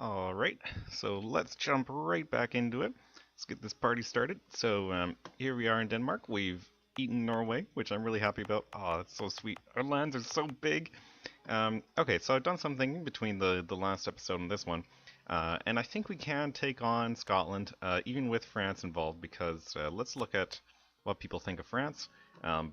Alright, so let's jump right back into it. Let's get this party started. So here we are in Denmark. We've eaten Norway, which I'm really happy about. Oh, that's so sweet. Our lands are so big. Okay, so I've done something between the last episode and this one. And I think we can take on Scotland, even with France involved, because let's look at what people think of France.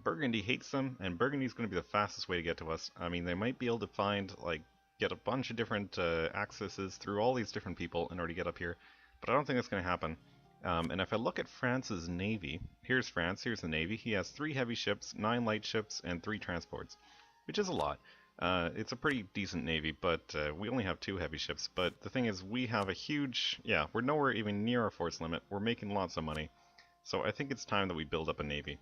Burgundy hates them, and Burgundy's going to be the fastest way to get to us. I mean, they might be able to find, like, get a bunch of different accesses through all these different people in order to get up here, but I don't think that's going to happen. And if I look at France's navy, here's France, here's the navy. He has 3 heavy ships, 9 light ships, and 3 transports, which is a lot. It's a pretty decent navy, but we only have 2 heavy ships. But the thing is, we have a huge, yeah, we're nowhere even near our force limit. We're making lots of money, so I think it's time that we build up a navy.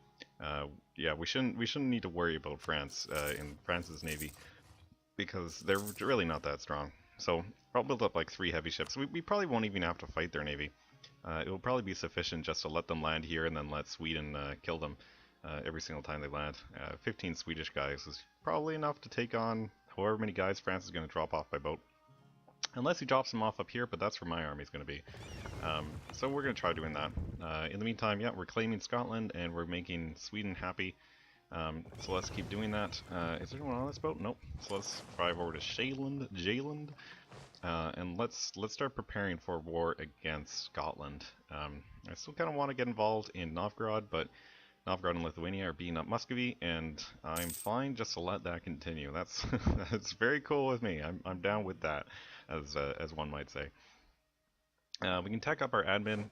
Yeah, we shouldn't need to worry about France in France's navy, because they're really not that strong. So I'll build up like 3 heavy ships. We probably won't even have to fight their navy. It will probably be sufficient just to let them land here and then let Sweden kill them every single time they land. 15 Swedish guys is probably enough to take on however many guys France is going to drop off by boat. Unless he drops them off up here, but that's where my army's going to be. So we're going to try doing that. In the meantime, yeah, we're claiming Scotland and we're making Sweden happy. So let's keep doing that. Is there anyone on this boat? Nope. So let's drive over to Jayland, and let's start preparing for war against Scotland. I still kind of want to get involved in Novgorod, but Novgorod and Lithuania are beating up Muscovy, and I'm fine just to let that continue. That's that's very cool with me. I'm down with that, as one might say. We can tech up our admin,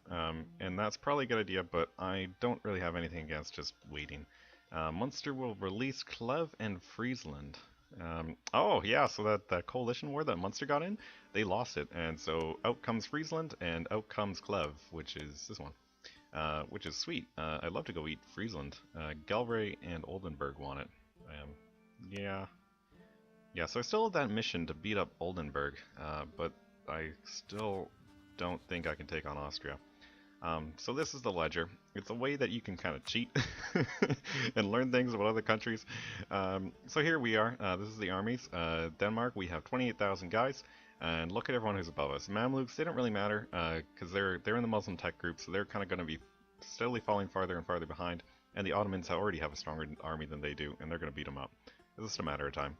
and that's probably a good idea, but I don't really have anything against just waiting. Munster will release Clev and Friesland. Oh yeah, so that coalition war that Munster got in, they lost it, and so out comes Friesland and out comes Clev, which is this one, which is sweet. I'd love to go eat Friesland. Galway and Oldenburg want it. Yeah, yeah. So I still have that mission to beat up Oldenburg, but I still don't think I can take on Austria. So this is the ledger. It's a way that you can kind of cheat and learn things about other countries. So here we are. This is the armies. Denmark, we have 28,000 guys, and look at everyone who's above us. Mamluks, they don't really matter because they're in the Muslim tech group, so they're kind of going to be steadily falling farther and farther behind. And the Ottomans already have a stronger army than they do, and they're going to beat them up. It's just a matter of time.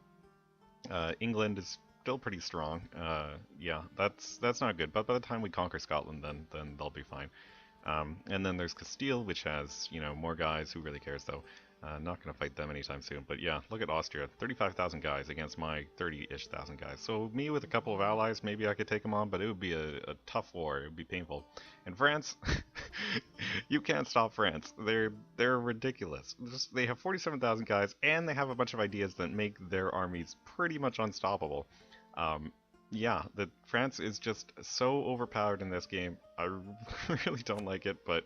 England is still pretty strong. Yeah, that's not good. But by the time we conquer Scotland, then they'll be fine. And then there's Castile, which has, you know, more guys. Who really cares, though? Not going to fight them anytime soon. But yeah, look at Austria. 35,000 guys against my 30-ish thousand guys. So me with a couple of allies, maybe I could take them on, but it would be a tough war. It would be painful. And France, you can't stop France. They're ridiculous. They have 47,000 guys, and they have a bunch of ideas that make their armies pretty much unstoppable. Yeah, France is just so overpowered in this game. I really don't like it, but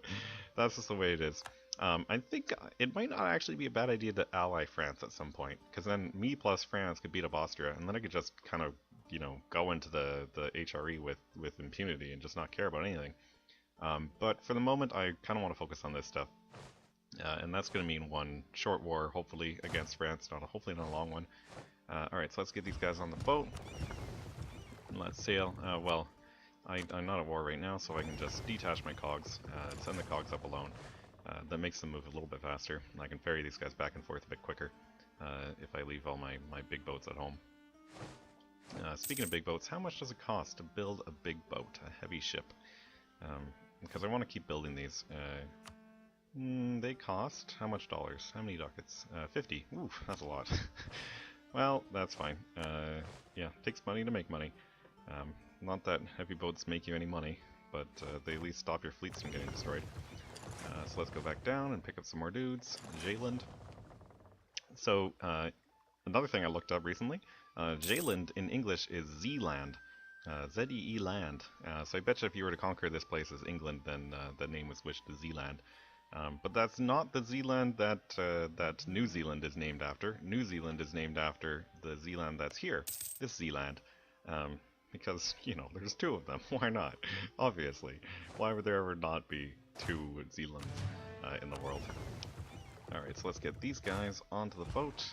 that's just the way it is. I think it might not actually be a bad idea to ally France at some point, because then me plus France could beat up Austria, and then I could just kind of, you know, go into the HRE with impunity and just not care about anything. But for the moment, I kind of want to focus on this stuff. And that's going to mean one short war, hopefully, against France, hopefully not a long one. Alright, so let's get these guys on the boat. Let's sail. Well, I'm not at war right now, so I can just detach my cogs, send the cogs up alone. That makes them move a little bit faster, and I can ferry these guys back and forth a bit quicker if I leave all my big boats at home. Speaking of big boats, how much does it cost to build a big boat, a heavy ship? Because I want to keep building these. They cost, how much dollars? How many ducats? 50. Oof, that's a lot. Well, that's fine. Yeah, takes money to make money. Not that heavy boats make you any money, but they at least stop your fleets from getting destroyed. So let's go back down and pick up some more dudes. Jayland. So, another thing I looked up recently, Jayland in English is Zeeland. Z-E-E land. So I bet you if you were to conquer this place as England, then the name was switched to Zeeland. But that's not the Zealand that New Zealand is named after. New Zealand is named after the Zealand that's here, this Zealand. Because, you know, there's 2 of them. Why not? Obviously. Why would there ever not be 2 Zealands in the world? Alright, so let's get these guys onto the boat.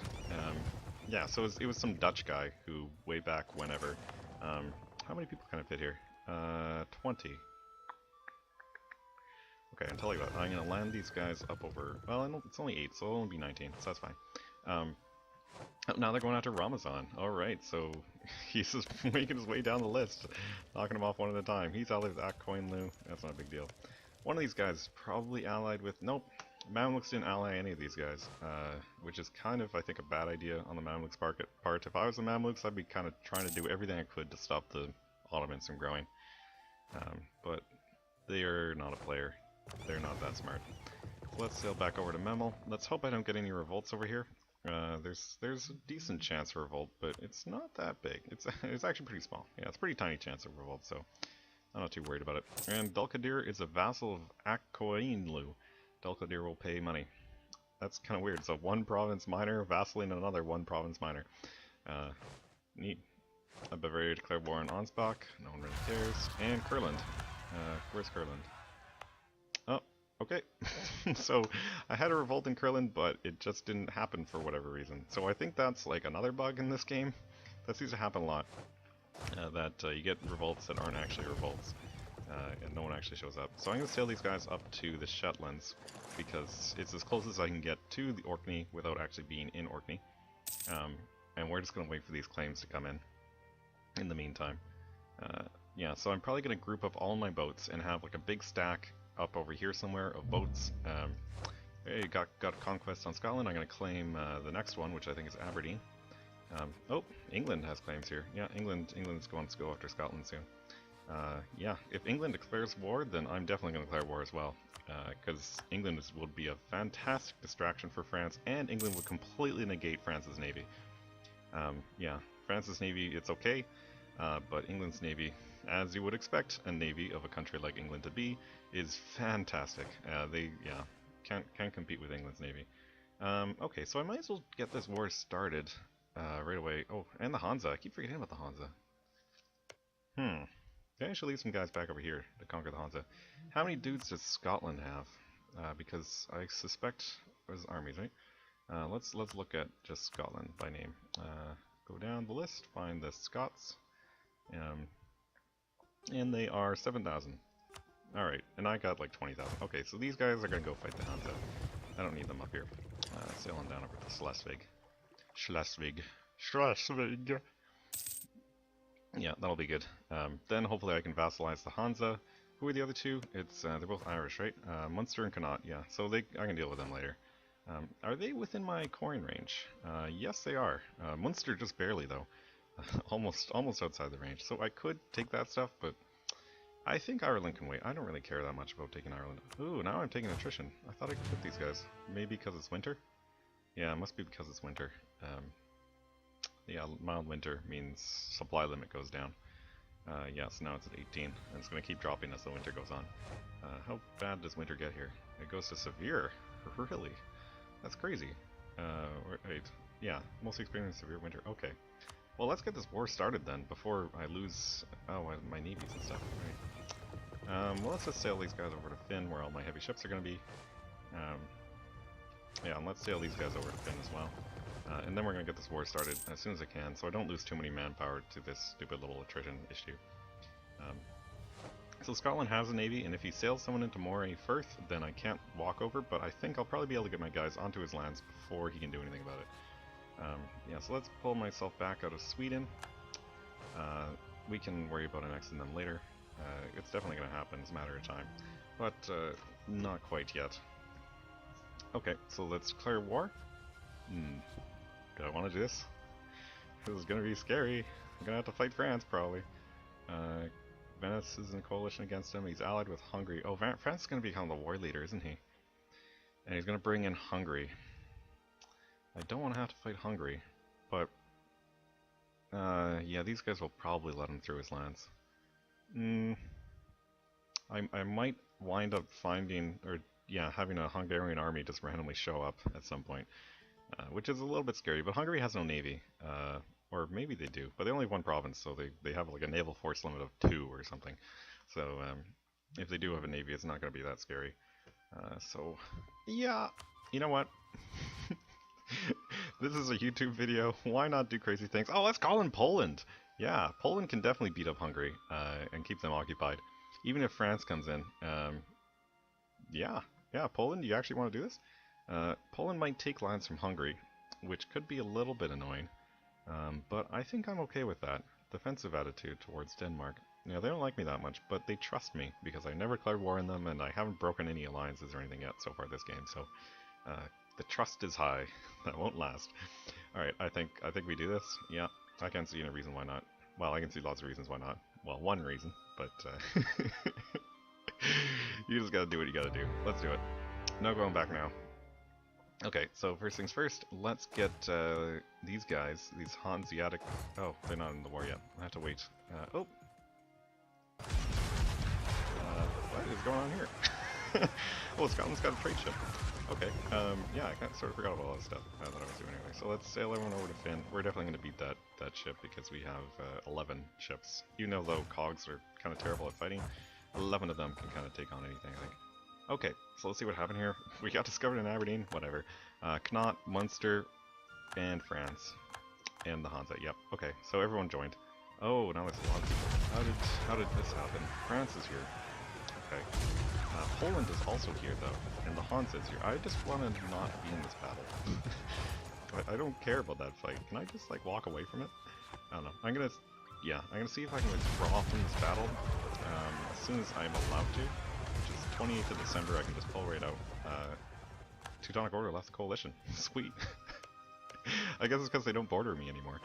Yeah, so it was some Dutch guy who, way back whenever, How many people can I fit here? 20. Okay, I'll tell you what, I'm going to land these guys up over... Well, it's only 8, so it'll only be 19, so that's fine. Now they're going after Ramazan. Alright, so he's just making his way down the list, knocking them off one at a time. He's allied with Akkoinlu, that's not a big deal. One of these guys is probably allied with... Nope, Mamluks didn't ally any of these guys, which is kind of, I think, a bad idea on the Mamluks part. If I was the Mamluks, I'd be kind of trying to do everything I could to stop the Ottomans from growing. But they are not a player. They're not that smart. So let's sail back over to Memel. Let's hope I don't get any revolts over here. There's a decent chance for revolt, but it's not that big. It's actually pretty small. Yeah, it's a pretty tiny chance of revolt, so I'm not too worried about it. And Dulkadir is a vassal of Akkoinlu. Dulkadir will pay money. That's kind of weird. So one province minor vassaling another one province minor. Neat. Bavaria declared war on Ansbach. No one really cares. And Kurland. Where's Kurland? Oh, okay. So I had a revolt in Kurland, but it just didn't happen for whatever reason. So I think that's like another bug in this game. That seems to happen a lot. You get revolts that aren't actually revolts. And no one actually shows up. So I'm going to sail these guys up to the Shetlands, because it's as close as I can get to the Orkney without actually being in Orkney. And we're just going to wait for these claims to come in the meantime. Yeah, so I'm probably going to group up all my boats and have like a big stack up over here somewhere of boats. Hey, got a conquest on Scotland. I'm going to claim the next one, which I think is Aberdeen. Oh, England has claims here. Yeah, England's going to go after Scotland soon. Yeah, if England declares war, then I'm definitely going to declare war as well, because England would be a fantastic distraction for France, and England would completely negate France's navy. Yeah, France's navy, it's okay, but England's navy, as you would expect a navy of a country like England to be, is fantastic. They can't compete with England's navy. Okay, so I might as well get this war started right away. Oh, and the Hansa. I keep forgetting about the Hansa. I should leave some guys back over here to conquer the Hansa. How many dudes does Scotland have? Because I suspect there's armies, right? Let's look at just Scotland by name. Go down the list, find the Scots, and they are 7,000. All right, and I got like 20,000. Okay, so these guys are gonna go fight the Hansa. I don't need them up here. Sailing down over to Schleswig. Yeah, that'll be good. Then hopefully I can vassalize the Hansa. Who are the other two? They're both Irish, right? Munster and Connaught, yeah. So I can deal with them later. Are they within my coin range? Yes, they are. Munster just barely though. almost outside the range. So I could take that stuff, but I think Ireland can wait. I don't really care that much about taking Ireland. Ooh, now I'm taking attrition. I thought I could put these guys. Maybe because it's winter? Yeah, it must be because it's winter. Yeah, mild winter means supply limit goes down. Yeah, so now it's at 18, and it's going to keep dropping as the winter goes on. How bad does winter get here? It goes to severe. Really? That's crazy. Wait, yeah, mostly experience severe winter. Okay. Well, let's get this war started then, before I lose my navies and stuff. Right. Well, let's just sail these guys over to Finn, where all my heavy ships are going to be. Yeah, and let's sail these guys over to Finn as well. And then we're going to get this war started as soon as I can, so I don't lose too many manpower to this stupid little attrition issue. So Scotland has a navy, and if he sails someone into Moray Firth, then I can't walk over, but I think I'll probably be able to get my guys onto his lands before he can do anything about it. Yeah, so let's pull myself back out of Sweden. We can worry about annexing them later. It's definitely going to happen, it's a matter of time. But not quite yet. Okay, so let's declare war. Do I want to do this? This is going to be scary. I'm going to have to fight France, probably. Venice is in a coalition against him. He's allied with Hungary. Oh, France is going to become the war leader, isn't he? And he's going to bring in Hungary. I don't want to have to fight Hungary, but yeah, these guys will probably let him through his lands. I might wind up finding, or yeah, having a Hungarian army just randomly show up at some point, which is a little bit scary. But Hungary has no navy, or maybe they do, but they only have one province, so they have like a naval force limit of 2 or something. So if they do have a navy, it's not going to be that scary. So yeah, you know what? This is a YouTube video. Why not do crazy things? Oh, let's call in Poland. Yeah, Poland can definitely beat up Hungary and keep them occupied, even if France comes in. Yeah, yeah, Poland, you actually want to do this? Poland might take lands from Hungary, which could be a little bit annoying, but I think I'm okay with that. Defensive attitude towards Denmark. You know, they don't like me that much, but they trust me because I never declared war on them and I haven't broken any alliances or anything yet so far this game, so uh, the trust is high. That won't last. Alright, I think we do this. Yeah, I can't see any reason why not. Well, I can see lots of reasons why not. Well, one reason, but you just gotta do what you gotta do. Let's do it. No going back now. Okay, so first things first, let's get these guys, these Hanseatic... Oh, they're not in the war yet. I have to wait. What is going on here? Oh, Scotland's got a trade ship. Okay, yeah, I sort of forgot about all that stuff that I was doing anyway. So let's sail everyone over to Finn. We're definitely going to beat that ship because we have 11 ships. Even though cogs are kind of terrible at fighting, 11 of them can kind of take on anything, I think. Okay, so let's see what happened here. We got discovered in Aberdeen, whatever. Connaught, Munster, and France. And the Hansa, yep. Okay, so everyone joined. Oh, now there's a lot of people. How did this happen? France is here. Okay. Poland is also here, though, and the Hansa is here. I just want to not be in this battle. I don't care about that fight. Can I just, like, walk away from it? I don't know. I'm gonna see if I can withdraw from this battle as soon as I'm allowed to, which is 28th of December. I can just pull right out. Teutonic Order left the coalition. Sweet. I guess it's because they don't border me anymore.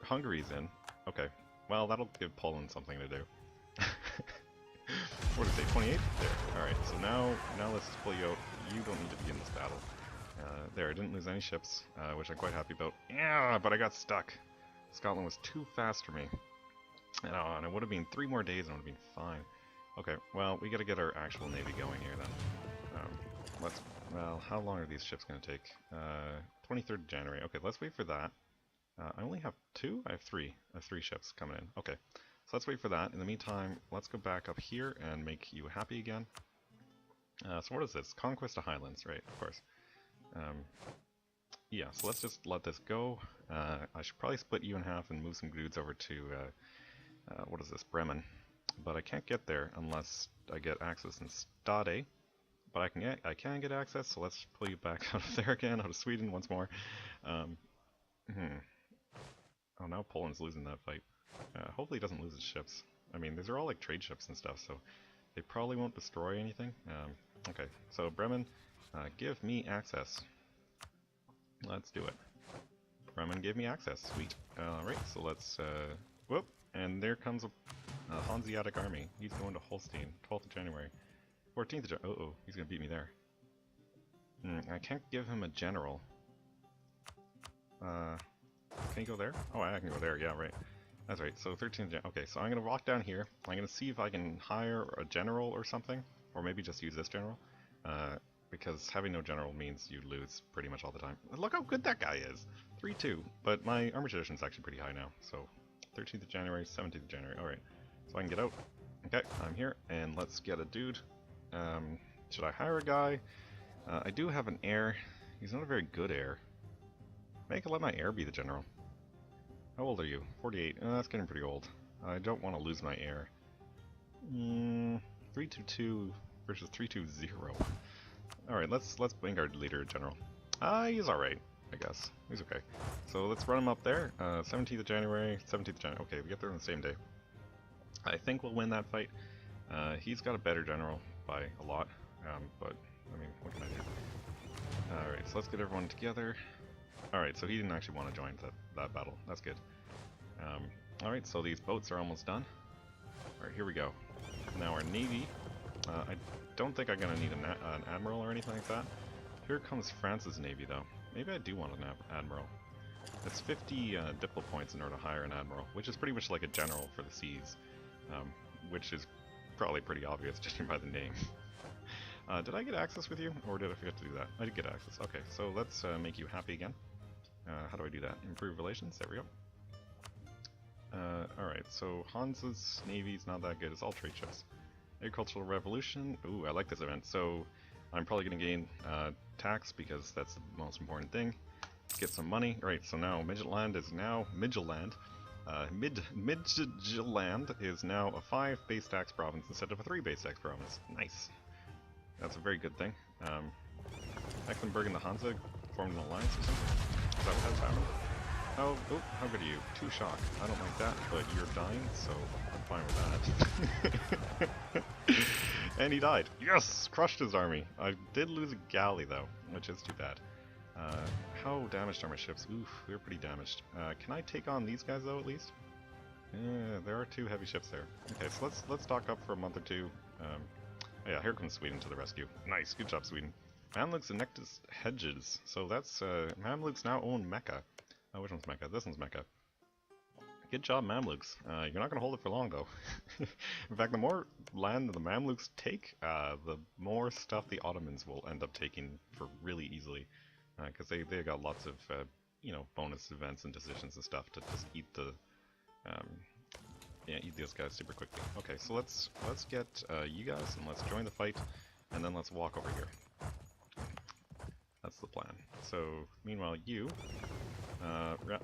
Hungary's in. Okay. Well, that'll give Poland something to do. What did it say? 28? There. Alright, so now let's pull you out. You don't need to be in this battle. There, I didn't lose any ships, which I'm quite happy about. Yeah, but I got stuck. Scotland was too fast for me. And it would have been 3 more days and it would have been fine. Okay, well, we gotta get our actual navy going here then. Well, how long are these ships gonna take? 23rd of January. Okay, let's wait for that. I only have 2? I have 3. I have 3 ships coming in. Okay. So let's wait for that. In the meantime, let's go back up here and make you happy again. So what is this? Conquest of Highlands, right, of course. Yeah, so let's just let this go. I should probably split you in half and move some dudes over to, what is this, Bremen. But I can't get there unless I get access in Stade. But I can get access, so let's pull you back out of there again, out of Sweden once more. Oh, now Poland's losing that fight. Hopefully he doesn't lose his ships. I mean, these are all like trade ships and stuff, so they probably won't destroy anything. Okay, so Bremen, give me access. Let's do it. Bremen gave me access. Sweet. Alright, so let's, whoop, and there comes a Hanseatic army. He's going to Holstein, 12th of January. 14th of January. Uh-oh, he's gonna beat me there. I can't give him a general. Can you go there? Oh, I can go there, yeah, right. That's right, so 13th Jan. Okay, so I'm going to walk down here. I'm going to see if I can hire a general or something. Or maybe just use this general. Because having no general means you lose pretty much all the time. Look how good that guy is! 3-2. But my armor tradition is actually pretty high now. So 13th of January, 17th of January. Alright, so I can get out. Okay, I'm here. And let's get a dude. Should I hire a guy? I do have an heir. He's not a very good heir. Maybe I could let my heir be the general. How old are you? 48. That's getting pretty old. I don't want to lose my heir. 322 versus 320. Alright, let's bring our leader general. He's alright, I guess. He's okay. So let's run him up there. 17th of January, 17th of January. Okay, we get there on the same day. I think we'll win that fight. He's got a better general by a lot. But, I mean, what can I do? Alright, so let's get everyone together. Alright, so he didn't actually want to join that battle. That's good. Alright, so these boats are almost done. Alright, here we go. Now our navy. I don't think I'm going to need an admiral or anything like that. Here comes France's navy, though. Maybe I do want an admiral. It's 50 diplo points in order to hire an admiral, which is pretty much like a general for the seas. Which is probably pretty obvious judging by the name. Did I get access with you, or did I forget to do that? I did get access. Okay, so let's make you happy again. How do I do that? Improve relations? There we go. Alright, so Hansa's navy's not that good. It's all trade ships. Agricultural Revolution. Ooh, I like this event. So I'm probably going to gain tax because that's the most important thing. Get some money. Alright, so now Midgetland is now Midgetland. Midtjylland is now a 5 base tax province instead of a 3 base tax province. Nice. That's a very good thing. Mecklenburg and the Hansa formed an alliance or something? Is that what has happened? Oh, how good are you? 2 shock. I don't like that, but you're dying, so I'm fine with that. And he died. Yes! Crushed his army. I did lose a galley, though, which is too bad. How damaged are my ships? Oof, they're pretty damaged. Can I take on these guys, though, at least? Yeah, there are 2 heavy ships there. Okay, so let's stock up for a month or 2. Yeah, here comes Sweden to the rescue. Nice, good job, Sweden. Mamluks annexed Hedges. So that's, Mamluks now own Mecca. Oh, which one's Mecca? This one's Mecca. Good job, Mamluks. You're not going to hold it for long, though. In fact, the more land the Mamluks take, the more stuff the Ottomans will end up taking for really easily. Because they got lots of, you know, bonus events and decisions and stuff to just eat the, yeah, eat those guys super quickly. Okay, so let's get you guys and let's join the fight, and then let's walk over here. That's the plan. So, meanwhile, you,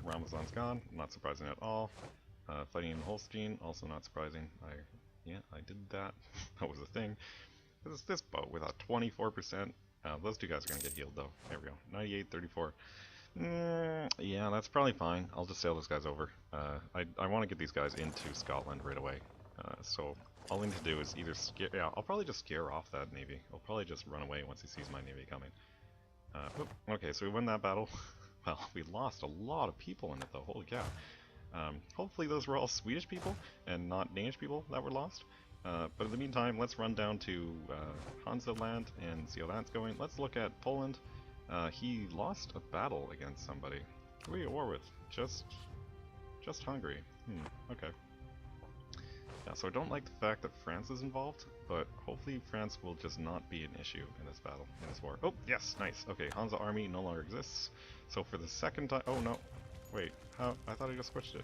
Ramazan's gone, not surprising at all. Fighting in Holstein, also not surprising. Yeah, I did that. That was a thing. This boat with a 24%. Those 2 guys are gonna get healed though. There we go. 98, 34. Yeah, that's probably fine. I'll just sail those guys over. I want to get these guys into Scotland right away. So all I need to do is either scare. Yeah, I'll probably just scare off that navy. I'll probably just run away once he sees my navy coming. Okay, so we win that battle. Well, we lost a lot of people in it though. Holy cow. Hopefully those were all Swedish people and not Danish people that were lost. But in the meantime, let's run down to Hansa land and see how that's going. Let's look at Poland. He lost a battle against somebody. Who are you at war with? Just Hungary. Okay. Yeah, so I don't like the fact that France is involved, but hopefully France will just not be an issue in this battle, in this war. Oh, yes, nice. Okay, Hansa army no longer exists. So for the second time, oh no, wait, how? I thought I just switched it.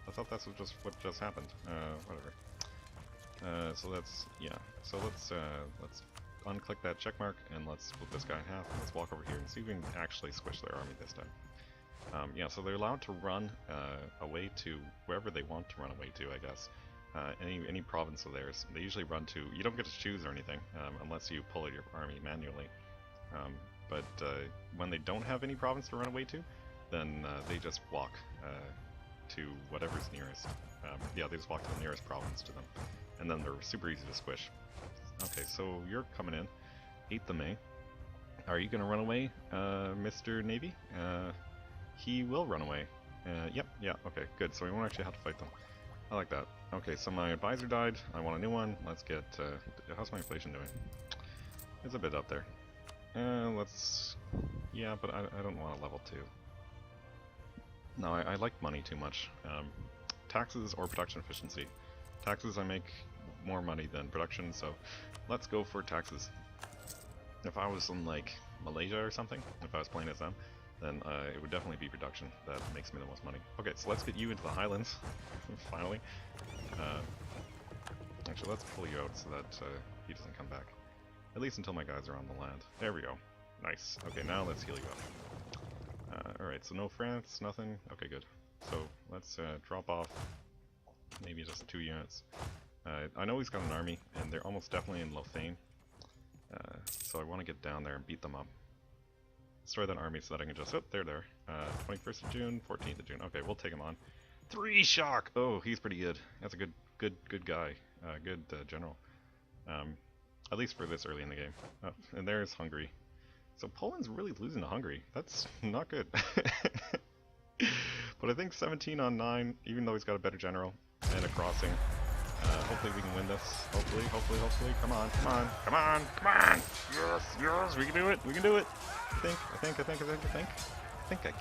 I thought that's what just happened. Whatever. So that's, yeah. So let's unclick that check mark and let's split this guy in half. Let's walk over here and see if we can actually squish their army this time. Yeah, so they're allowed to run away to wherever they want to run away to, I guess. Any province of theirs. They usually run to, you don't get to choose or anything, unless you pull your army manually. But when they don't have any province to run away to, then they just walk to whatever's nearest. Yeah, they just walk to the nearest province to them. And then they're super easy to squish. Okay, so you're coming in. 8th of May. Are you going to run away, Mr. Navy? He will run away. Yep, yeah, okay, good. So we won't actually have to fight them. I like that. Okay, so my advisor died. I want a new one. Let's get... how's my inflation doing? It's a bit up there. Let's... Yeah, but I don't want a level 2. No, I like money too much. Taxes or production efficiency. Taxes, I make more money than production, so let's go for taxes. If I was in, like, Malaysia or something, if I was playing as them, then it would definitely be production. That makes me the most money. Okay, so let's get you into the Highlands, finally. Actually, let's pull you out so that he doesn't come back. At least until my guys are on the land. There we go. Nice. Okay, now let's heal you up. Alright, so no France, nothing. Okay, good. So let's drop off maybe just 2 units. I know he's got an army, and they're almost definitely in Lothain. So I want to get down there and beat them up. Destroy that army so that I can just... Oh, there. 21st of June, 14th of June. Okay, we'll take him on. 3 shock! Oh, he's pretty good. That's a good guy. Good general. At least for this early in the game. Oh, and there's Hungary. So Poland's really losing to Hungary. That's not good. But I think 17 on 9, even though he's got a better general and a crossing. Hopefully we can win this. Hopefully. Come on. Yes, we can do it. I think I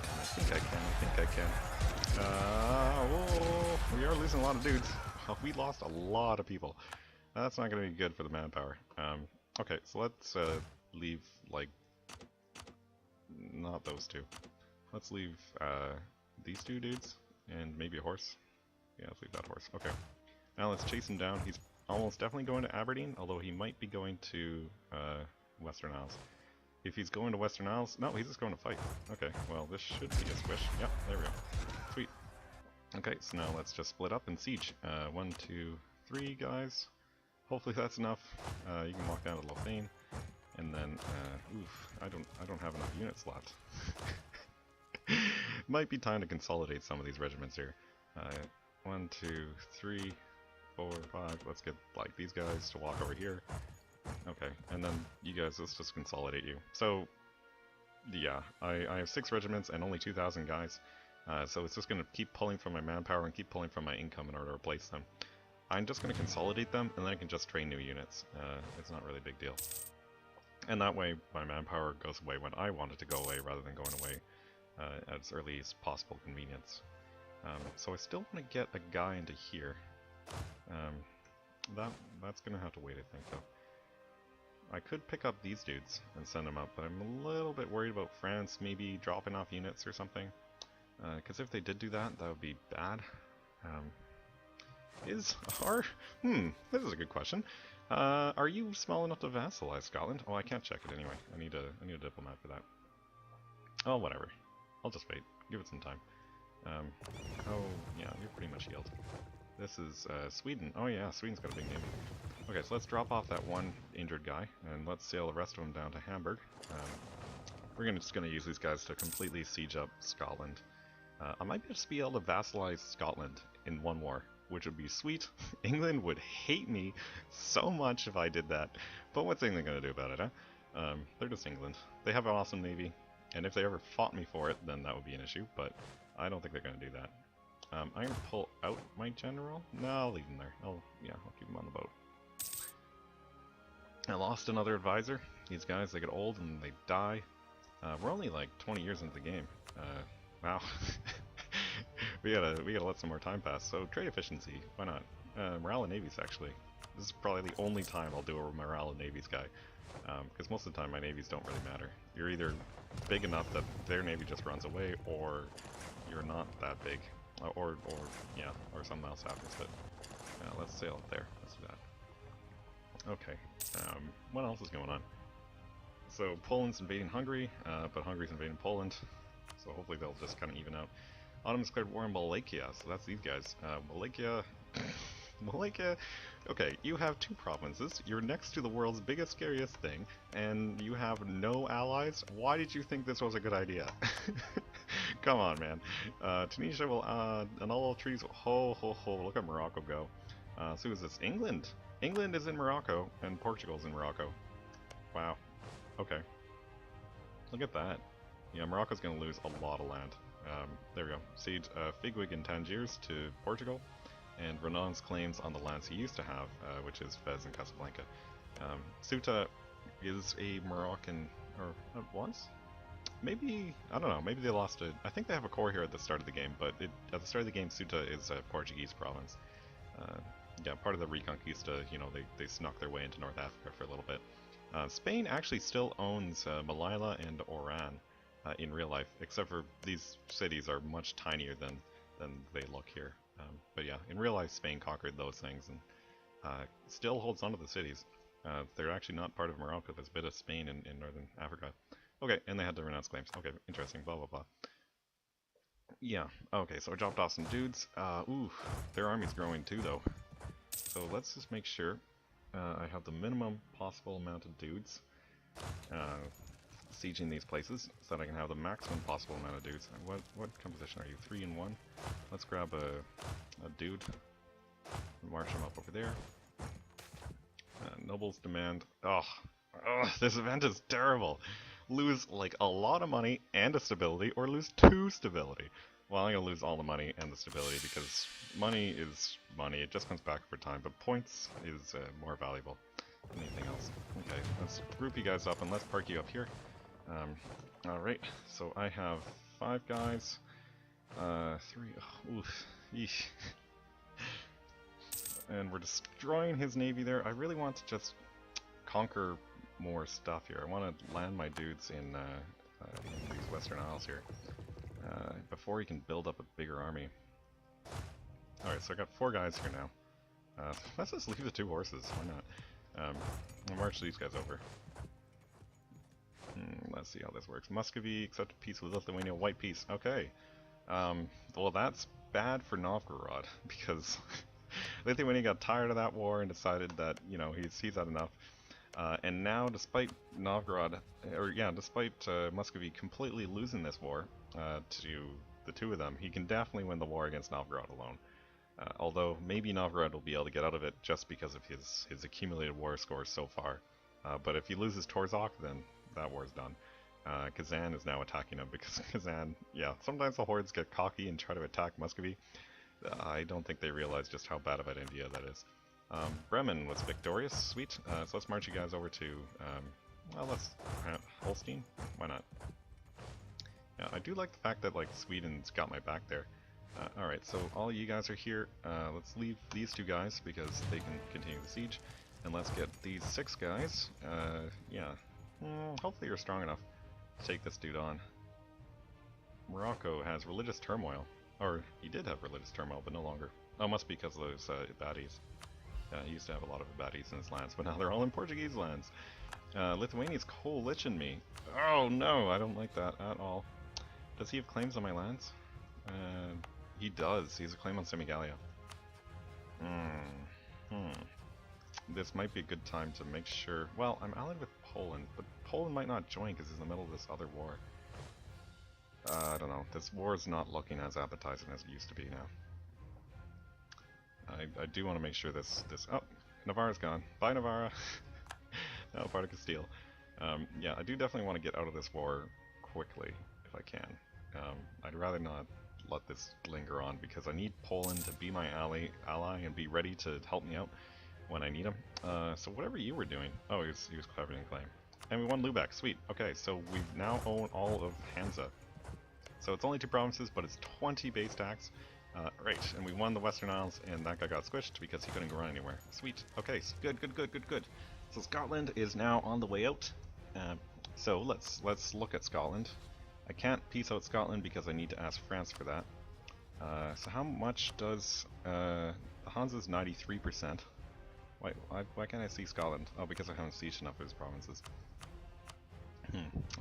can. Oh, we are losing a lot of dudes. Oh, we lost a lot of people. That's not going to be good for the manpower. Okay, so let's leave, like, not those 2. Let's leave these 2 dudes and maybe a horse. Yeah, let's leave that horse. Okay. Now let's chase him down. He's almost definitely going to Aberdeen, although he might be going to Western Isles. If he's going to Western Isles... No, he's just going to fight. Okay, well, this should be a squish. Yep, there we go. Sweet. Okay, so now let's just split up and siege. 1, 2, 3 guys. Hopefully that's enough. You can walk down to Lothain, and then oof, I don't have enough units left. Might be time to consolidate some of these regiments here. 1, 2, 3, 4, 5. Let's get like these guys to walk over here. Okay, and then you guys, let's just consolidate you. So yeah, I have 6 regiments and only 2,000 guys. So it's just going to keep pulling from my manpower and keep pulling from my income in order to replace them. I'm just going to consolidate them, and then I can just train new units. It's not really a big deal. And that way, my manpower goes away when I want it to go away, rather than going away as early as possible convenience. So I still want to get a guy into here. That's going to have to wait, I think, though. I could pick up these dudes and send them up, but I'm a little bit worried about France maybe dropping off units or something. Because if they did do that, that would be bad. This is a good question. Are you small enough to vassalize Scotland? Oh, I can't check it anyway. I need a diplomat for that. Oh, whatever. I'll just wait. Give it some time. Oh, yeah, you're pretty much healed. This is Sweden. Oh yeah, Sweden's got a big navy. Okay, so let's drop off that one injured guy, and let's sail the rest of them down to Hamburg. We're just gonna use these guys to completely siege up Scotland. I might just be able to vassalize Scotland in one war, which would be sweet. England would hate me so much if I did that. But what's England going to do about it, huh? They're just England. They have an awesome navy, and if they ever fought me for it, then that would be an issue, but I don't think they're going to do that. I'm going to pull out my general. No, I'll leave him there. I'll keep him on the boat. I lost another advisor. These guys, they get old and they die. We're only like 20 years into the game. Wow. we gotta let some more time pass. So trade efficiency, why not? Morale and navies, actually. This is probably the only time I'll do a morale and navies guy, because most of the time my navies don't really matter. You're either big enough that their navy just runs away, or you're not that big, or something else happens. But let's sail up there. Let's do that. Okay. What else is going on? So Poland's invading Hungary, but Hungary's invading Poland. So hopefully they'll just kind of even out. Ottomans declared war in Wallachia, so that's these guys. Wallachia... Wallachia... Okay, you have 2 provinces, you're next to the world's biggest, scariest thing, and you have no allies? Why did you think this was a good idea? Come on, man. Tunisia will annul all treaties. Look at Morocco go. So who's this? England! England is in Morocco, and Portugal's in Morocco. Wow. Okay. Look at that. Yeah, Morocco's going to lose a lot of land. There we go. Cede Figwig and Tangiers to Portugal, and Renan's claims on the lands he used to have, which is Fez and Casablanca. Ceuta is a Moroccan, or once? Maybe, I don't know, maybe they lost it. I think they have a core here at the start of the game, but at the start of the game, Ceuta is a Portuguese province. Yeah, part of the Reconquista, they snuck their way into North Africa for a little bit. Spain actually still owns Melilla and Oran. In real life, except for these cities are much tinier than they look here. But yeah, in real life, Spain conquered those things and still holds on to the cities. They're actually not part of Morocco. There's a bit of Spain in northern Africa. Okay, and they had to renounce claims. Okay, interesting. Blah blah blah. Yeah. Okay, so I dropped off some dudes. Ooh, their army's growing too, though. So let's just make sure I have the minimum possible amount of dudes. Sieging these places so that I can have the maximum possible amount of dudes. What composition are you? 3 and 1? Let's grab a dude and march him up over there. Nobles demand. Oh, this event is terrible. Lose like a lot of money and a stability, or lose 2 stability. Well, I'm gonna lose all the money and the stability because money is money. It just comes back over time, but points is more valuable than anything else. Okay, let's group you guys up and let's park you up here. Alright, so I have 5 guys, 3, oof, yeesh. And we're destroying his navy there. I really want to just conquer more stuff here. I want to land my dudes in these Western Isles here, before he can build up a bigger army. Alright, so I got 4 guys here now. Let's just leave the 2 horses, why not? I'll march these guys over. Let's see how this works. Muscovy, accept peace with Lithuania, white peace. Okay. Well, that's bad for Novgorod because Lithuania got tired of that war and decided that he's had enough. And now, despite Novgorod, or yeah, despite Muscovy completely losing this war to the two of them, he can definitely win the war against Novgorod alone. Although maybe Novgorod will be able to get out of it just because of his accumulated war scores so far. But if he loses Torzhok, then that war's done. Kazan is now attacking him because Kazan, yeah, sometimes the hordes get cocky and try to attack Muscovy. I don't think they realize just how bad of an idea that is. Bremen was victorious, sweet. So let's march you guys over to, well, let's, Holstein? Why not? Yeah, I do like the fact that, like, Sweden's got my back there. Alright, so all you guys are here. Let's leave these two guys because they can continue the siege. And let's get these 6 guys. Yeah. Hopefully you're strong enough to take this dude on. Morocco has religious turmoil. Or, he did have religious turmoil, but no longer. Oh, must be because of those baddies. He used to have a lot of baddies in his lands, but now they're all in Portuguese lands. Lithuania's coalition me. Oh no, I don't like that at all. Does he have claims on my lands? He does. He has a claim on Semigalia. This might be a good time to make sure... Well, I'm allied with Poland, but Poland might not join because he's in the middle of this other war. I don't know. This war is not looking as appetizing as it used to be now. I do want to make sure this... Oh, Navarra's gone. Bye, Navarra! Now part of Castile. Yeah, I do definitely want to get out of this war quickly, if I can. I'd rather not let this linger on, because I need Poland to be my ally and be ready to help me out when I need him. So whatever you were doing... Oh, he was clearing claim. And we won Lubeck, sweet. Okay, so we now own all of Hansa. So it's only 2 provinces, but it's 20 base tax. Right, and we won the Western Isles, and that guy got squished because he couldn't go run anywhere. Sweet. Okay, good. So Scotland is now on the way out. So let's look at Scotland. I can't peace out Scotland because I need to ask France for that. So how much does the Hansa's 93%? Why can't I see Scotland? Oh, because I haven't sieged enough of his provinces.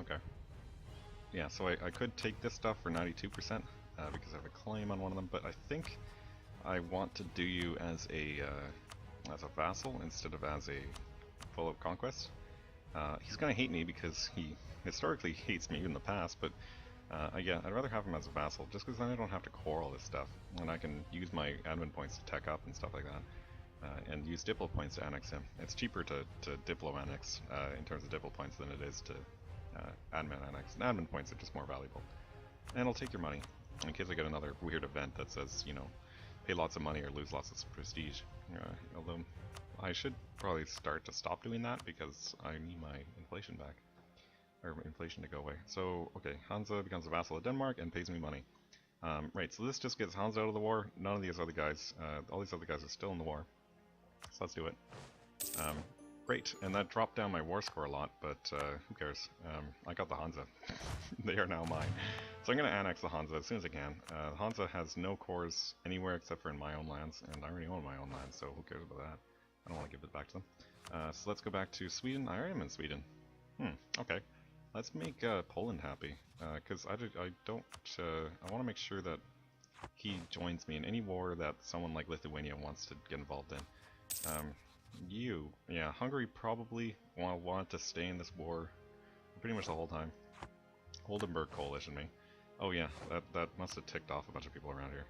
Okay. Yeah, so I could take this stuff for 92%. Because I have a claim on one of them, but I think I want to do you as a vassal instead of as a full of conquest. He's gonna hate me because he historically hates me in the past, but yeah, I'd rather have him as a vassal just because then I don't have to core all this stuff, and I can use my admin points to tech up and stuff like that, and use Diplo points to annex him. It's cheaper to Diplo annex in terms of Diplo points than it is to admin annex, and admin points are just more valuable. And I'll take your money. In case I get another weird event that says, pay lots of money or lose lots of prestige. Although, I should probably stop doing that because I need my inflation back. Or inflation to go away. So, okay, Hansa becomes a vassal of Denmark and pays me money. Right, so this just gets Hansa out of the war. None of these other guys, all these other guys are still in the war. So let's do it. Great, and that dropped down my war score a lot, but who cares? I got the Hansa. They are now mine. So I'm going to annex the Hansa as soon as I can. Hansa has no cores anywhere except for in my own lands, and I already own my own lands, so who cares about that? I don't want to give it back to them. So let's go back to Sweden. I am in Sweden. Okay. Let's make Poland happy, because I don't... I want to make sure that he joins me in any war that someone like Lithuania wants to get involved in. Yeah, Hungary probably want to stay in this war pretty much the whole time. Oldenburg coalition me. Oh yeah, that must have ticked off a bunch of people around here.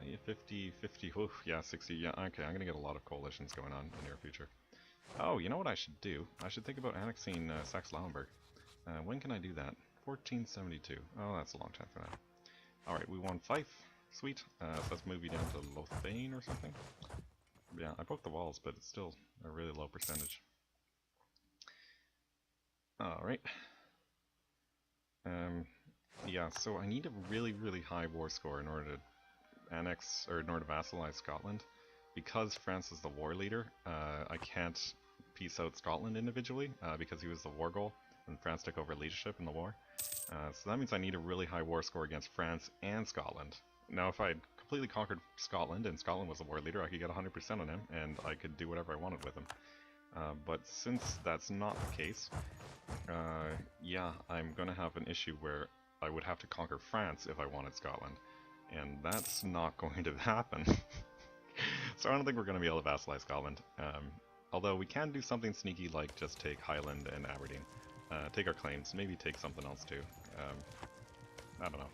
Yeah, 50, oof, yeah, 60, yeah, okay, I'm gonna get a lot of coalitions going on in the near future. Oh, you know what I should do? I should think about annexing Saxe-Lauenburg. When can I do that? 1472. Oh, that's a long time for that. Alright, we won Fife. Sweet. So let's move you down to Lothain or something. Yeah, I broke the walls, but it's still a really low percentage. Alright. Yeah, so I need a really, really high war score in order to annex, or in order to vassalize Scotland. Because France is the war leader, I can't peace out Scotland individually, because he was the war goal, and France took over leadership in the war. So that means I need a really high war score against France and Scotland. Now, if I had completely conquered Scotland, and Scotland was the war leader, I could get 100% on him, and I could do whatever I wanted with him. But since that's not the case, yeah, I'm gonna have an issue where I would have to conquer France if I wanted Scotland, and that's not going to happen. So I don't think we're going to be able to vassalize Scotland. Although we can do something sneaky like just take Highland and Aberdeen. Take our claims, maybe take something else too. I don't know.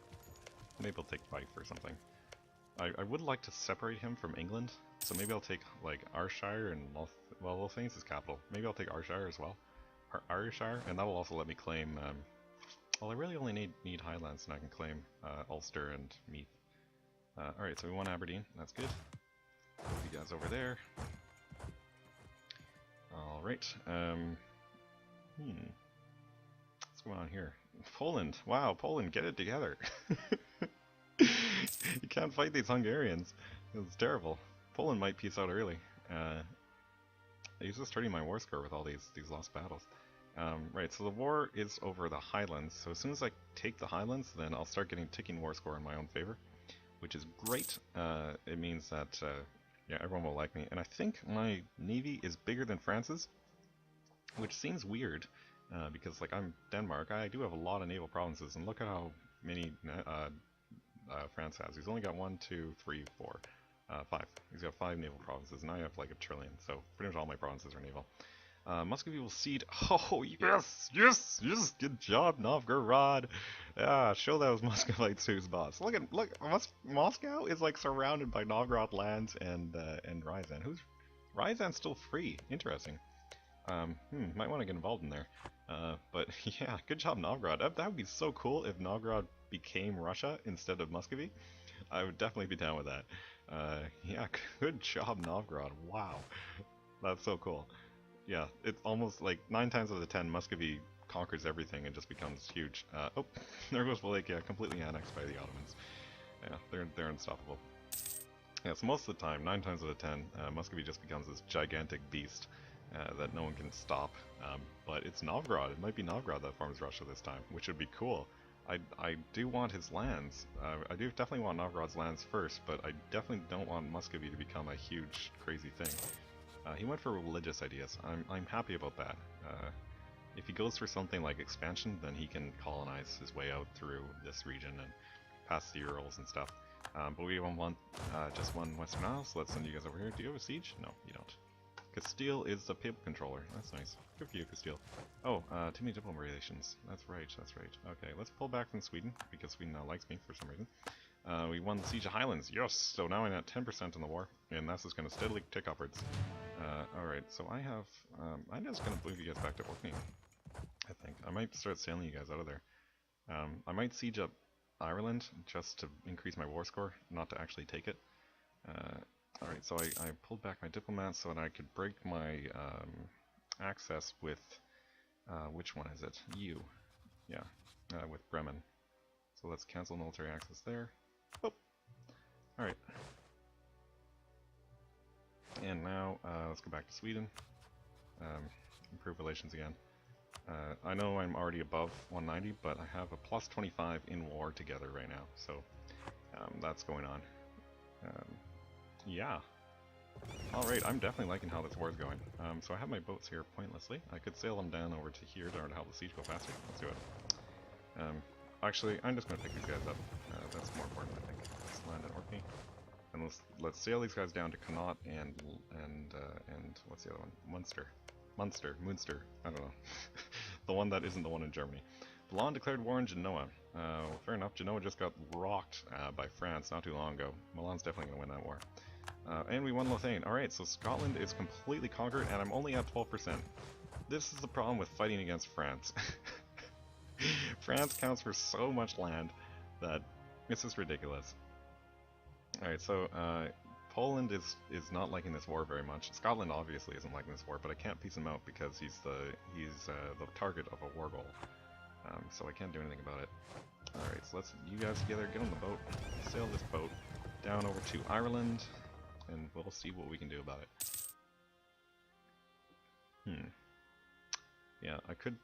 Maybe I'll take Fife or something. I would like to separate him from England, so maybe I'll take like Ayrshire and well, Lothian's his capital. Maybe I'll take Ayrshire as well. Ayrshire, and that will also let me claim. Well, I really only need Highlands, and I can claim Ulster and Meath. Alright, so we won Aberdeen. That's good. Move you guys over there. Alright. What's going on here? Poland. Wow, Poland, get it together. You can't fight these Hungarians. It's terrible. Poland might peace out early. He's just hurting my war score with all these lost battles. Right, so the war is over the Highlands. So as soon as I take the Highlands, then I'll start getting ticking war score in my own favor, which is great. It means that yeah, everyone will like me. And I think my navy is bigger than France's, which seems weird because like I'm Denmark. I do have a lot of naval provinces, and look at how many France has. He's only got 1, 2, 3, 4, 5. He's got 5 naval provinces, and I have like a trillion, so pretty much all my provinces are naval. Muscovy will cede. Oh, yes, yes, yes, good job, Novgorod. Yeah, show those Muscovites who's boss. Look, Moscow is like surrounded by Novgorod lands and Ryazan. Ryazan's still free. Interesting. Might want to get involved in there. But yeah, good job, Novgorod. That would be so cool if Novgorod became Russia instead of Muscovy. I would definitely be down with that. Yeah, good job, Novgorod. Wow, that's so cool. Yeah, it's almost like 9 times out of 10, Muscovy conquers everything and just becomes huge. Oh, there goes Wallachia, completely annexed by the Ottomans. Yeah, they're unstoppable. Yeah, so most of the time, 9 times out of 10, Muscovy just becomes this gigantic beast that no one can stop. But it's Novgorod. It might be Novgorod that forms Russia this time, which would be cool. I do want his lands. I do definitely want Novgorod's lands first, but I definitely don't want Muscovy to become a huge, crazy thing. He went for religious ideas. I'm happy about that. If he goes for something like expansion, then he can colonize his way out through this region and past the Urals and stuff. But we don't want just one Western Isle, so let's send you guys over here. Do you have a siege? No, you don't. Castile is the papal controller. That's nice. Good for you, Castile. Oh, too many diplomatic relations. That's right, that's right. Okay, let's pull back from Sweden, because Sweden now likes me for some reason. We won the Siege of Highlands. Yes! So now I'm at 10% in the war, and that's just going to steadily tick upwards. Alright, so I have... I'm just going to move you guys back to Orkney, I think. I might start sailing you guys out of there. I might siege up Ireland, just to increase my war score, not to actually take it. Alright, so I pulled back my diplomats so that I could break my access with... which one is it? You. Yeah, with Bremen. So let's cancel military access there. Oh! Alright. And now, let's go back to Sweden. Improve relations again. I know I'm already above 190, but I have a plus 25 in war together right now, so that's going on. Yeah. Alright, I'm definitely liking how this war is going. So I have my boats here pointlessly. I could sail them down over to here to help the siege go faster. Let's do it. Actually, I'm just going to pick these guys up. That's more important, I think. Let's land at Orkney. And let's sail these guys down to Connaught and what's the other one? Munster. I don't know. The one that isn't the one in Germany. Milan declared war on Genoa. Fair enough. Genoa just got rocked by France not too long ago. Milan's definitely going to win that war. And we won Lothian. Alright, so Scotland is completely conquered, and I'm only at 12%. This is the problem with fighting against France. France counts for so much land that it's just ridiculous. Alright, so Poland is not liking this war very much. Scotland obviously isn't liking this war, but I can't piece him out because he's the target of a war goal. So I can't do anything about it. Alright, so let's you guys together get on the boat, sail this boat down over to Ireland, and we'll see what we can do about it. Yeah, I could.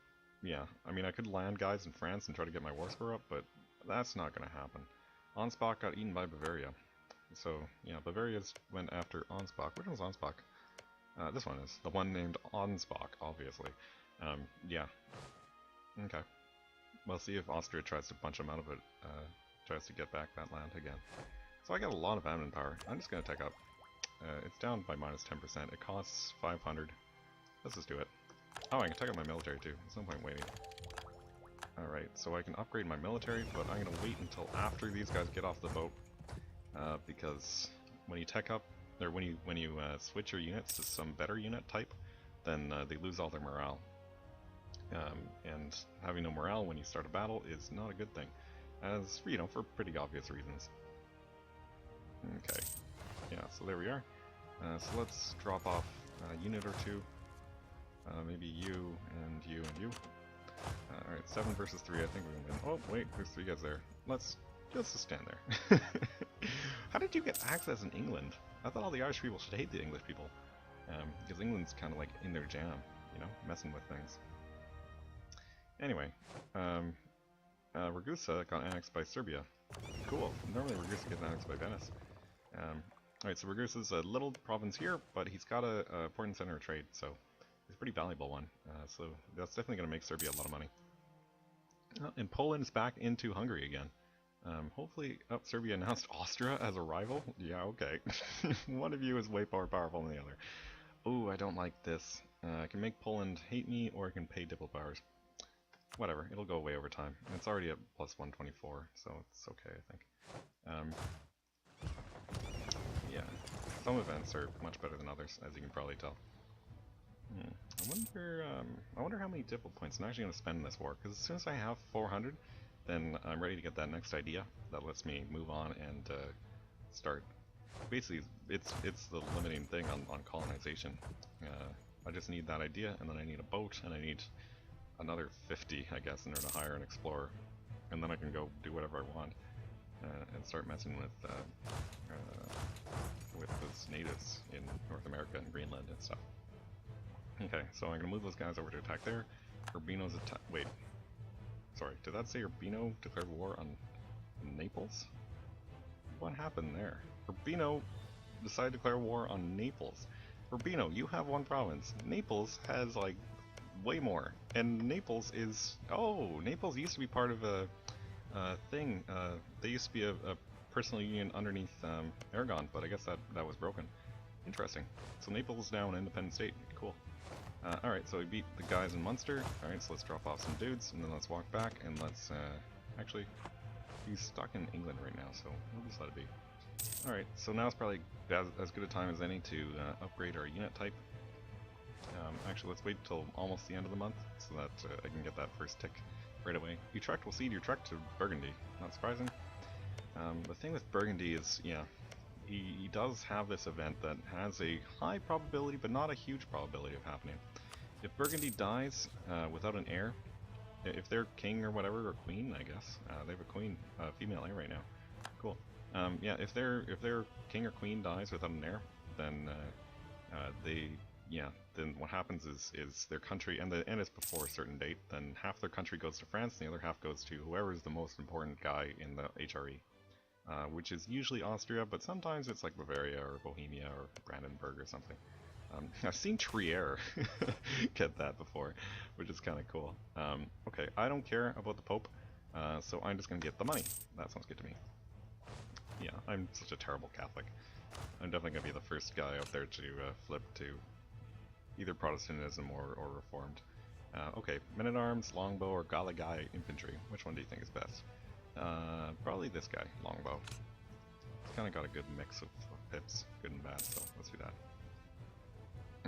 Yeah, I mean I could land guys in France and try to get my war score up, but that's not going to happen. Ansbach got eaten by Bavaria. So, yeah, Bavaria's went after Ansbach. Which one's Ansbach? This one is. The one named Ansbach, obviously. Yeah. Okay. We'll see if Austria tries to punch him out of it, tries to get back that land again. So I got a lot of admin power. I'm just going to take up. It's down by minus 10%. It costs 500. Let's just do it. Oh, I can take up my military too. There's no point waiting. Alright, so I can upgrade my military, but I'm going to wait until after these guys get off the boat. Because when you tech up, or when you switch your units to some better unit type, then they lose all their morale. And having no morale when you start a battle is not a good thing, as, you know, for pretty obvious reasons. Okay, yeah, so there we are. So let's drop off a unit or two. Maybe you and you and you. Alright, 7 versus 3, I think we can win. Oh, wait, there's 3 guys there. Let's just stand there. How did you get access in England? I thought all the Irish people should hate the English people. Because England's kind of like in their jam, you know, messing with things. Anyway, Ragusa got annexed by Serbia. Cool. Normally Ragusa gets annexed by Venice. Alright, so Ragusa's a little province here, but he's got a important center of trade, so it's a pretty valuable one. So that's definitely going to make Serbia a lot of money. And Poland's back into Hungary again. Hopefully, Serbia announced Austria as a rival? Yeah, okay. One of you is way more powerful than the other. Ooh, I don't like this. I can make Poland hate me, or I can pay diplo powers. Whatever, it'll go away over time. It's already at plus 124, so it's okay, I think. Yeah, some events are much better than others, as you can probably tell. I wonder how many diplo points I'm actually going to spend in this war, because as soon as I have 400, then I'm ready to get that next idea that lets me move on and start. Basically, it's the limiting thing on colonization. I just need that idea, and then I need a boat, and I need another 50, I guess, in order to hire an explorer, and then I can go do whatever I want and start messing with those natives in North America and Greenland and stuff. Okay, so I'm gonna move those guys over to attack there. Urbino's attack. Wait, sorry, did that say Urbino declared war on Naples? What happened there? Urbino decided to declare war on Naples. Urbino, you have one province. Naples has like way more, and Naples is Naples used to be part of a thing. They used to be a personal union underneath Aragon, but I guess that was broken. Interesting. So Naples is now an independent state. Cool. Alright, so we beat the guys in Munster. Alright, so let's drop off some dudes, and then let's walk back, and let's, actually, he's stuck in England right now, so we'll just let it be. Alright, so now it's probably as good a time as any to upgrade our unit type. Actually, let's wait till almost the end of the month, so that I can get that first tick right away. Utrecht will cede Utrecht to Burgundy. Not surprising. The thing with Burgundy is, yeah, he does have this event that has a high probability, but not a huge probability of happening. If Burgundy dies without an heir, if they're king or whatever, or queen, I guess, they have a queen, female heir right now. Cool. Yeah, if their king or queen dies without an heir, then then what happens is their country, and it's before a certain date, then half their country goes to France, and the other half goes to whoever is the most important guy in the HRE. Which is usually Austria, but sometimes it's like Bavaria or Bohemia or Brandenburg or something. I've seen Trier get that before, which is kind of cool. Okay, I don't care about the Pope, so I'm just going to get the money. That sounds good to me. Yeah, I'm such a terrible Catholic. I'm definitely going to be the first guy out there to flip to either Protestantism or Reformed. Okay, men-at-arms, longbow, or Galagai infantry. Which one do you think is best? Probably this guy, longbow. It's kind of got a good mix of pips, good and bad, so let's do that.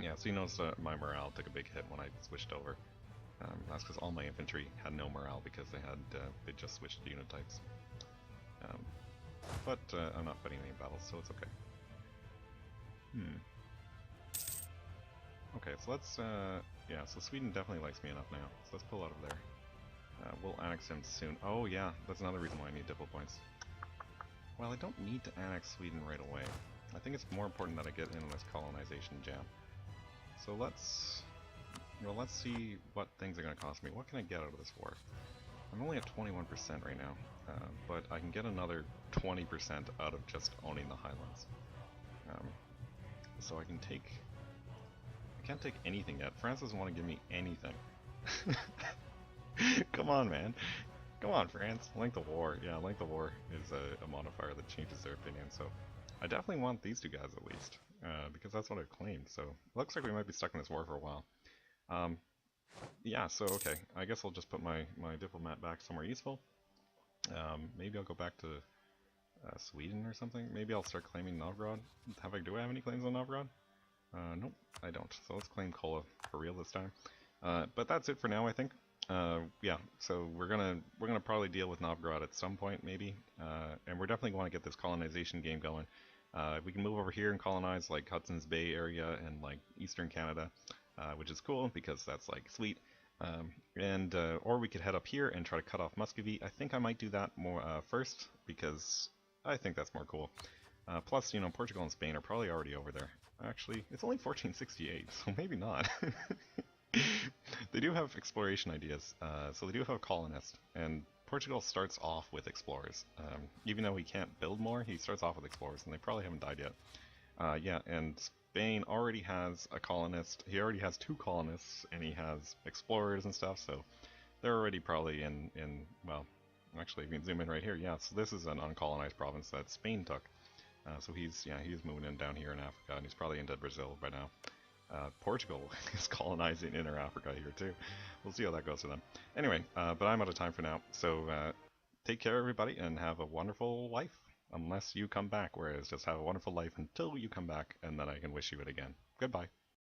Yeah, so you notice my morale took a big hit when I switched over. That's because all my infantry had no morale because they just switched unit types. But I'm not fighting any battles, so it's okay. Okay, so let's, yeah, so Sweden definitely likes me enough now, so let's pull out of there. We'll annex him soon. Oh yeah, that's another reason why I need diplo points. Well, I don't need to annex Sweden right away. I think it's more important that I get in on this colonization jam. So let's see what things are going to cost me. What can I get out of this war? I'm only at 21% right now, but I can get another 20% out of just owning the Highlands. So I can't take anything yet. France doesn't want to give me anything. Come on, man. Come on, France. Length of war. Yeah, length of war is a modifier that changes their opinion. So I definitely want these two guys at least, because that's what I've claimed. So it looks like we might be stuck in this war for a while. Um, yeah. So okay, I guess I'll just put my diplomat back somewhere useful. Maybe I'll go back to Sweden or something. Maybe I'll start claiming Novgorod. Do I have any claims on Novgorod? Nope, I don't. So let's claim Kola for real this time. But that's it for now, I think. Yeah, so we're gonna probably deal with Novgorod at some point, maybe. And we're definitely going to get this colonization game going. We can move over here and colonize like Hudson's Bay area and like Eastern Canada, which is cool because that's like sweet. And or we could head up here and try to cut off Muscovy. I think I might do that more first because I think that's more cool. Plus, you know, Portugal and Spain are probably already over there. Actually, it's only 1468, so maybe not. They do have exploration ideas, so they do have a colonist, and Portugal starts off with explorers. Even though he can't build more, he starts off with explorers, and they probably haven't died yet. Yeah, and Spain already has a colonist. He already has two colonists, and he has explorers and stuff, so they're already probably well, actually, if you can zoom in right here, yeah, so this is an uncolonized province that Spain took. So he's moving in down here in Africa, and he's probably into Brazil by now. Portugal is colonizing Inner Africa here too. We'll see how that goes for them. Anyway, but I'm out of time for now. So take care, everybody, and have a wonderful life. Unless you come back, whereas just have a wonderful life until you come back, and then I can wish you it again. Goodbye.